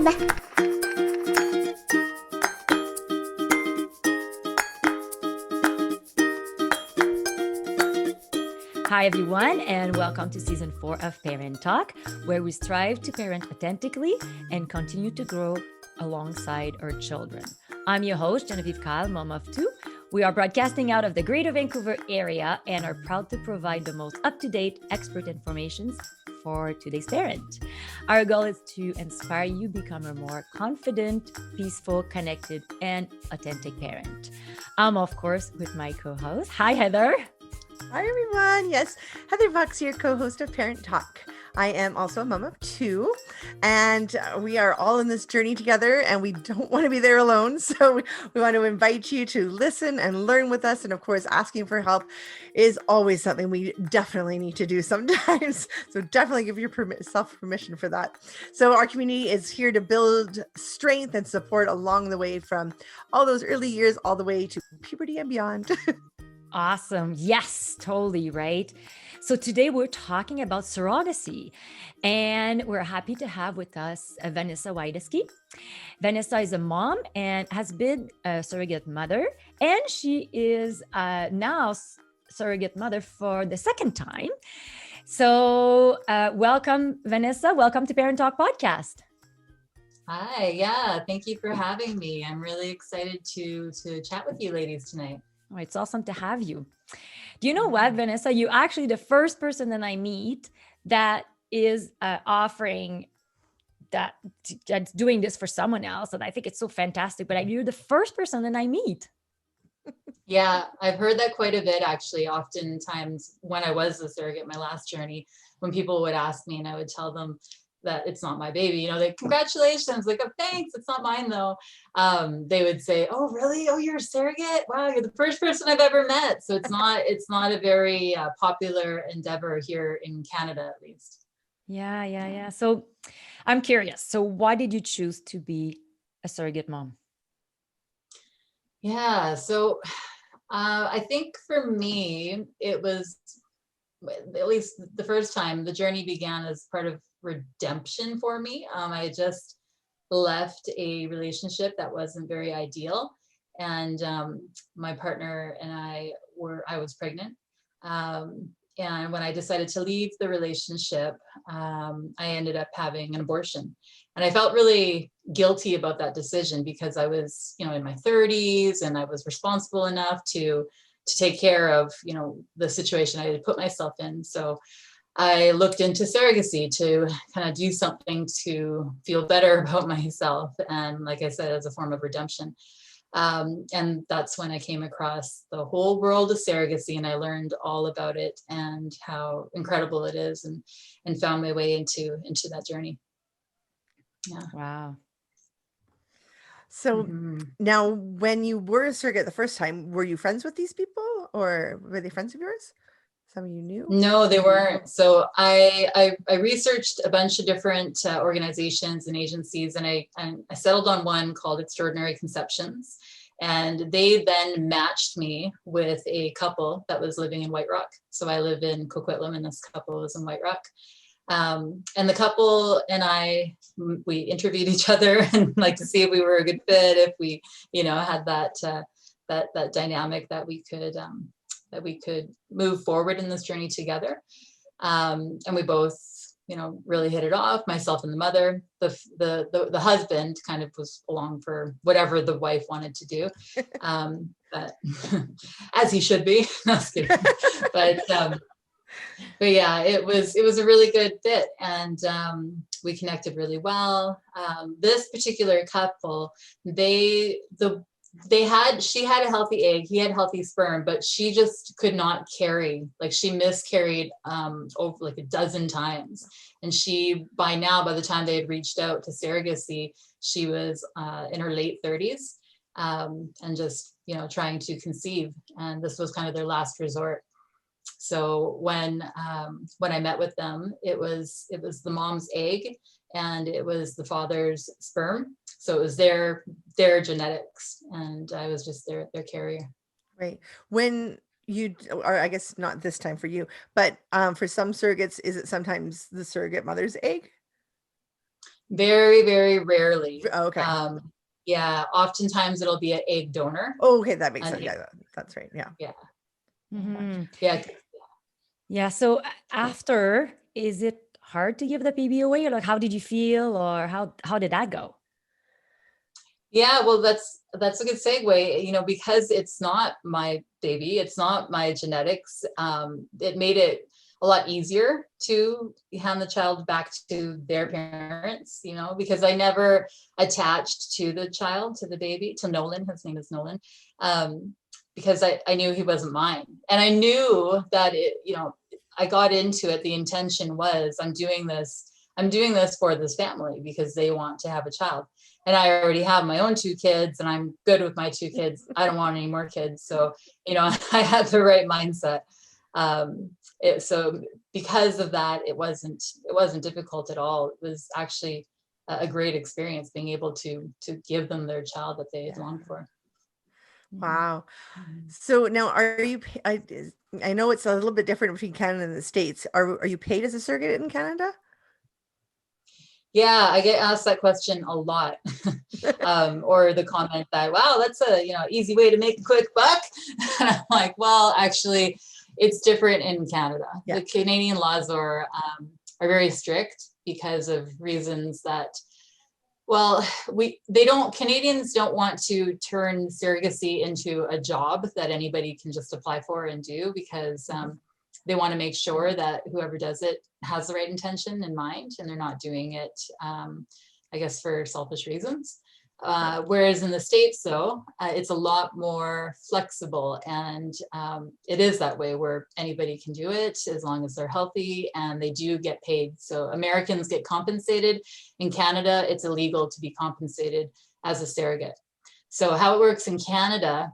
Geneviève. Hi, everyone, and welcome to Season 4 of Parent Talk, where we strive to parent authentically and continue to grow alongside our children. I'm your host, Geneviève Heather, mom of two. We are broadcasting out of the Greater Vancouver area and are proud to provide the most up-to-date expert information for today's parent. Our goal is to inspire you become a more confident, peaceful, connected, and authentic parent. I'm, of course, with my co-host. Hi, Heather. Hi, everyone. Yes, Heather Vox, your co-host of Parent Talk. I am also a mom of two, and we are all in this journey together, and we don't want to be there alone. So we want to invite you to listen and learn with us. And of course, asking for help is always something we definitely need to do sometimes. So definitely give yourself permission for that. So our community is here to build strength and support along the way from all those early years all the way to puberty and beyond. Awesome. Yes, totally right. So today we're talking about surrogacy, and we're happy to have with us Vanessa Wideski. Vanessa is a mom and has been a surrogate mother, and she is now surrogate mother for the second time. So welcome, Vanessa. Welcome to Parent Talk Podcast. Hi, yeah, thank you for having me. I'm really excited to chat with you ladies tonight. Oh, it's awesome to have you. Do you know what, Vanessa? You're actually the first person that I meet that is offering that's doing this for someone else. And I think it's so fantastic, but you're the first person that I meet. Yeah, I've heard that quite a bit, actually. Oftentimes when I was a surrogate, my last journey, when people would ask me and I would tell them that it's not my baby, like, congratulations, like, oh, thanks, it's not mine though. They would say, oh, really? Oh, you're a surrogate? Wow, you're the first person I've ever met. So it's not a very popular endeavor here in Canada, at least. Yeah. So I'm curious. So why did you choose to be a surrogate mom? Yeah, so I think for me, it was, at least the first time, the journey began as part of redemption for me. I had just left a relationship that wasn't very ideal, and my partner and I was pregnant. And when I decided to leave the relationship, I ended up having an abortion. And I felt really guilty about that decision because I was, in my 30s and I was responsible enough to take care of, the situation I had put myself in. So I looked into surrogacy to kind of do something to feel better about myself. And like I said, as a form of redemption. And that's when I came across the whole world of surrogacy, and I learned all about it and how incredible it is, and found my way into that journey. Yeah. Wow. So now, when you were a surrogate the first time, were you friends with these people, or were they friends of yours? Some of you knew? No, they weren't. So I researched a bunch of different organizations and agencies, and I settled on one called Extraordinary Conceptions. And they then matched me with a couple that was living in White Rock. So I live in Coquitlam, and this couple was in White Rock. And the couple and I, we interviewed each other and like to see if we were a good fit, if we, had that dynamic that we could move forward in this journey together. And we both, really hit it off, myself and the mother. The husband kind of was along for whatever the wife wanted to do. But as he should be. No, I was kidding. But yeah, it was a really good fit, and we connected really well. This particular couple, she had a healthy egg, he had healthy sperm, but she just could not carry. Like, she miscarried over like a dozen times, and by the time they had reached out to surrogacy, she was in her late 30s, and just trying to conceive, and this was kind of their last resort. So when I met with them, it was the mom's egg and it was the father's sperm. So it was their genetics, and I was just their carrier. Right. When you, or I guess not this time for you, but for some surrogates, is it sometimes the surrogate mother's egg? Very, very rarely. Okay. Yeah, oftentimes it'll be an egg donor. Oh, okay, that makes sense. Egg, Yeah, that's right. Yeah. yeah. Mm-hmm. Yeah. Yeah. So after, is it hard to give the baby away, or like how did you feel, or how did that go? Yeah, well, that's a good segue, because it's not my baby, it's not my genetics. It made it a lot easier to hand the child back to their parents, because I never attached to the child, to the baby, to Nolan. His name is Nolan, because I knew he wasn't mine, and I knew that I got into it. The intention was, I'm doing this for this family because they want to have a child. And I already have my own 2 kids, and I'm good with my 2 kids. I don't want any more kids. So, I had the right mindset. So because of that, it wasn't difficult at all. It was actually a great experience being able to give them their child that they had longed for. Wow. So now, are you? I know it's a little bit different between Canada and the States. Are you paid as a surrogate in Canada? Yeah, I get asked that question a lot, or the comment that, wow, that's a easy way to make a quick buck. And I'm like, well, actually, it's different in Canada. Yeah. The Canadian laws are very strict because of reasons that, well, Canadians don't want to turn surrogacy into a job that anybody can just apply for and do, because they want to make sure that whoever does it has the right intention in mind, and they're not doing it, I guess, for selfish reasons. Whereas in the States, though, it's a lot more flexible, and it is that way where anybody can do it as long as they're healthy and they do get paid. So Americans get compensated. In Canada, it's illegal to be compensated as a surrogate. So how it works in Canada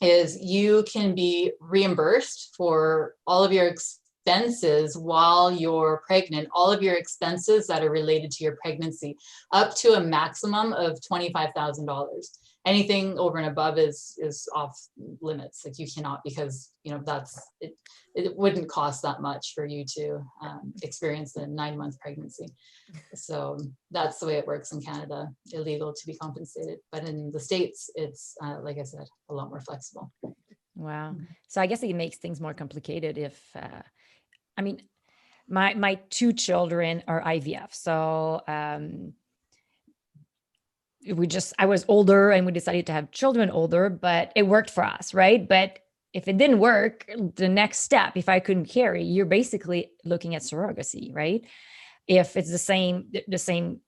is you can be reimbursed for all of your expenses while you're pregnant, all of your expenses that are related to your pregnancy, up to a maximum of $25,000. Anything over and above is off limits. Like, you cannot, because it wouldn't cost that much for you to experience a 9-month pregnancy. So that's the way it works in Canada, illegal to be compensated. But in the States, it's, like I said, a lot more flexible. Wow. So I guess it makes things more complicated if, my 2 children are IVF. So I was older and we decided to have children older, but it worked for us, right? But if it didn't work, the next step, if I couldn't carry, you're basically looking at surrogacy, right? If it's the same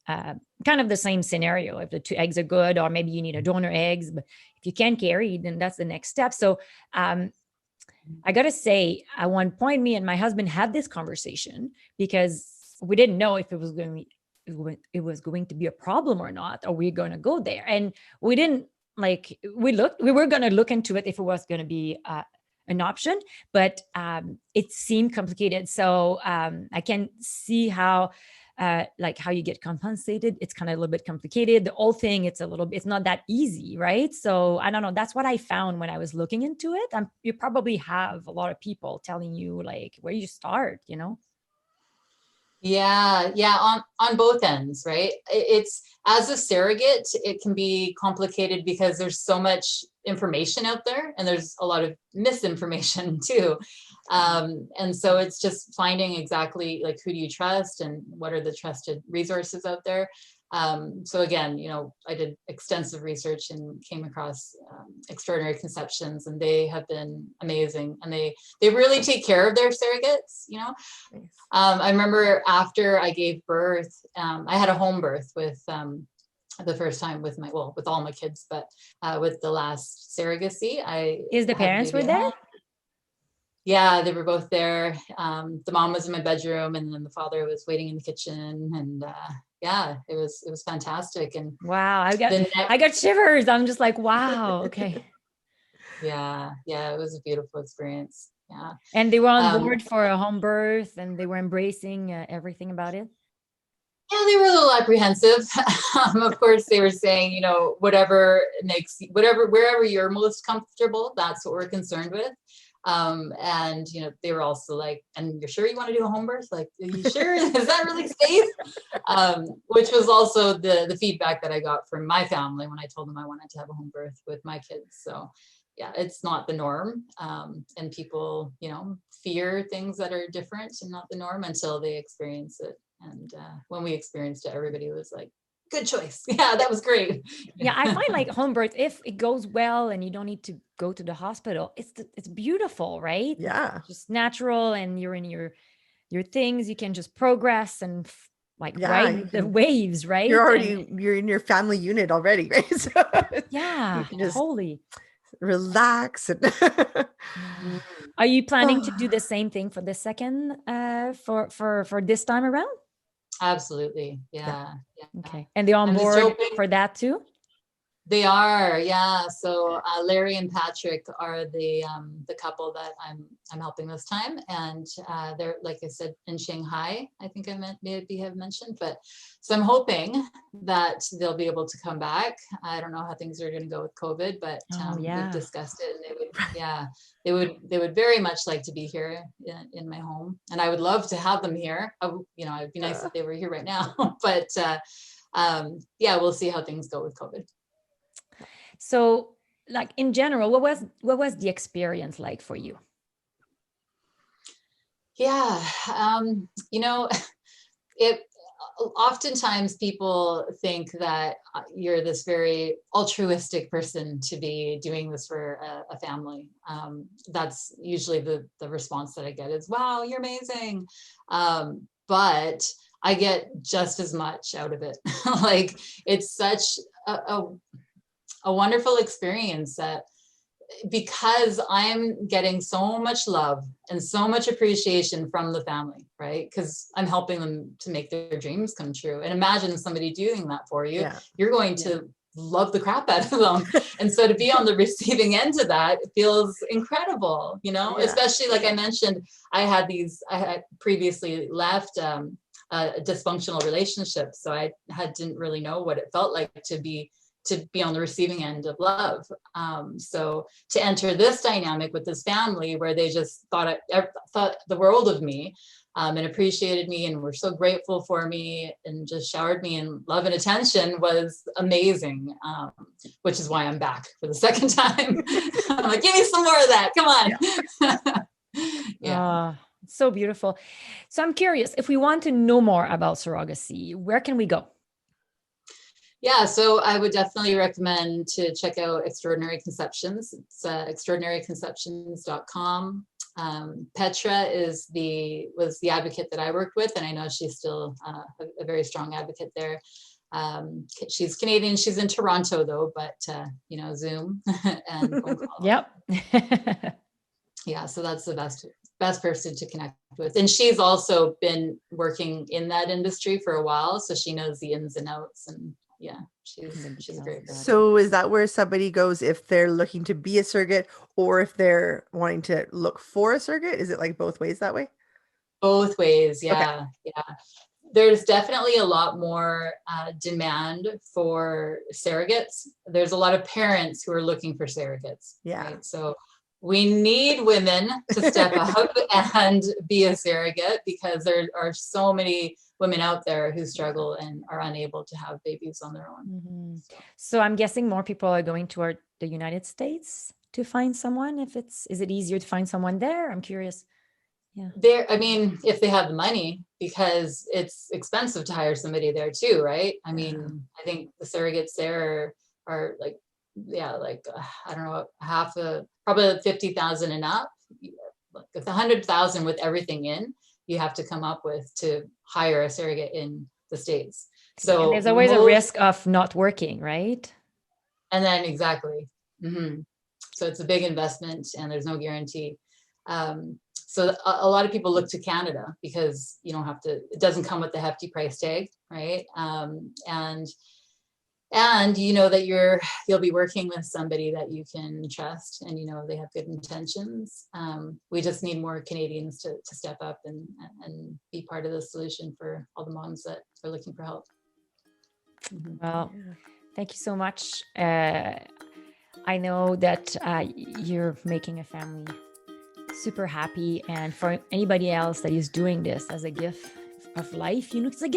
kind of the same scenario, if the 2 eggs are good, or maybe you need a donor eggs, but if you can't carry, then that's the next step. So I got to say, at one point, me and my husband had this conversation because we didn't know if it was going to be a problem or not, or we're going to go there. And we didn't we were going to look into it if it was going to be an option, but it seemed complicated. So I can see how you get compensated. It's kind of a little bit complicated. The whole thing, it's not that easy, right? So I don't know. That's what I found when I was looking into it. You probably have a lot of people telling you where you start, Yeah, on both ends, right? It's, as a surrogate, it can be complicated because there's so much information out there, and there's a lot of misinformation too. And so it's just finding exactly who do you trust and what are the trusted resources out there. So again, I did extensive research and came across Extraordinary Conceptions, and they have been amazing, and they really take care of their surrogates. Nice. I remember after I gave birth, I had a home birth with the first time with all my kids, but with the last surrogacy, the parents were there? Yeah, they were both there. The mom was in my bedroom, and then the father was waiting in the kitchen, and yeah, it was fantastic. And wow, I got shivers. I'm just like, wow, okay. Yeah, it was a beautiful experience. Yeah. And they were on board for a home birth, and they were embracing everything about it. Yeah, they were a little apprehensive. Of course, they were saying, wherever you're most comfortable, that's what we're concerned with. And, they were also like, and you're sure you want to do a home birth? Like, are you sure? Is that really safe? Which was also the feedback that I got from my family when I told them I wanted to have a home birth with my kids. So yeah, it's not the norm. And people, fear things that are different and not the norm until they experience it. And when we experienced it, everybody was like, good choice. Yeah, that was great. Yeah, I find like home birth, if it goes well and you don't need to go to the hospital, it's beautiful, right? Yeah. It's just natural, and you're in your things. You can just progress and Yeah, ride the waves, right? You're in your family unit already, right? So Yeah, you can just totally. relax and Yeah. Are you planning to do the same thing for the second for this time around? Absolutely. Yeah. Okay. And they're on I'm just board hoping for that too? they are, yeah. So Larry and Patrick are the couple that I'm helping this time, and they're, like I said, in Shanghai. I think maybe have mentioned, but so I'm hoping that they'll be able to come back. I don't know how things are going to go with COVID, but we've discussed it, and they would very much like to be here in my home, and I would love to have them here. It'd be nice if they were here right now, but we'll see how things go with COVID. So, like in general, what was the experience like for you? Yeah, it oftentimes people think that you're this very altruistic person to be doing this for a family. That's usually the response that I get is, wow, you're amazing. But I get just as much out of it. Like, it's such a wonderful experience that, because I'm getting so much love and so much appreciation from the family, right? Because I'm helping them to make their dreams come true. And imagine somebody doing that for you. Yeah. You're going to love the crap out of them. And so to be on the receiving end of that feels incredible, especially like I mentioned, I had previously left a dysfunctional relationship. So I didn't really know what it felt like to be on the receiving end of love. So to enter this dynamic with this family where they just thought the world of me, and appreciated me and were so grateful for me and just showered me in love and attention was amazing, which is why I'm back for the second time. I'm like, give me some more of that. Come on. Yeah. So beautiful. So I'm curious, if we want to know more about surrogacy, where can we go? Yeah, so I would definitely recommend to check out Extraordinary Conceptions. It's extraordinaryconceptions.com. Petra was the advocate that I worked with, and I know she's still a very strong advocate there. She's Canadian. She's in Toronto though, but Zoom and phone call. Yep. Yeah, so that's the best person to connect with. And she's also been working in that industry for a while, so she knows the ins and outs, and yeah, she's a great person. So is that where somebody goes if they're looking to be a surrogate, or if they're wanting to look for a surrogate? Is it like both ways that way? Both ways, yeah. Okay. Yeah. There's definitely a lot more demand for surrogates. There's a lot of parents who are looking for surrogates. Yeah. Right? So we need women to step up and be a surrogate, because there are so many women out there who struggle and are unable to have babies on their own. Mm-hmm. So I'm guessing more people are going toward the United States to find someone. Is it easier to find someone there? I'm curious. Yeah. If they have the money, because it's expensive to hire somebody there too, right? I think the surrogates there are like, I don't know, probably 50,000 and up. Like 100,000 with everything in, you have to come up with to hire a surrogate in the States. So and there's always a risk of not working, right? And then exactly. Mm-hmm. So it's a big investment, and there's no guarantee. So a lot of people look to Canada because it doesn't come with the hefty price tag, right? And you know that you'll be working with somebody that you can trust, and they have good intentions. We just need more Canadians to step up and be part of the solution for all the moms that are looking for help. Mm-hmm. Well, thank you so much. I know that you're making a family super happy. And for anybody else that is doing this as a gift of life, it is a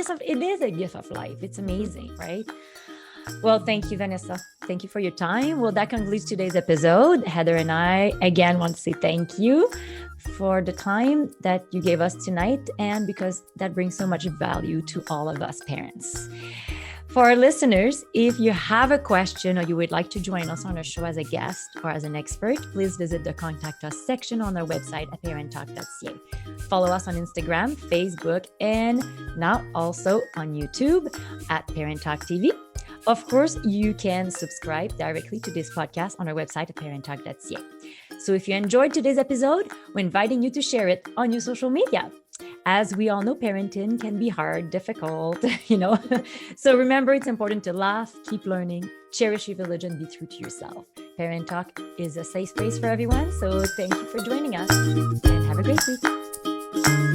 gift of life. It's amazing, right? Well, thank you, Vanessa. Thank you for your time. Well, that concludes today's episode. Heather and I, again, want to say thank you for the time that you gave us tonight, and because that brings so much value to all of us parents. For our listeners, if you have a question or you would like to join us on our show as a guest or as an expert, please visit the Contact Us section on our website at parenttalk.ca. Follow us on Instagram, Facebook, and now also on YouTube at Parent Talk TV. Of course, you can subscribe directly to this podcast on our website at parenttalk.ca. So if you enjoyed today's episode, we're inviting you to share it on your social media. As we all know, parenting can be hard, difficult, So remember, it's important to laugh, keep learning, cherish your village, and be true to yourself. Parent Talk is a safe space for everyone. So thank you for joining us, and have a great week.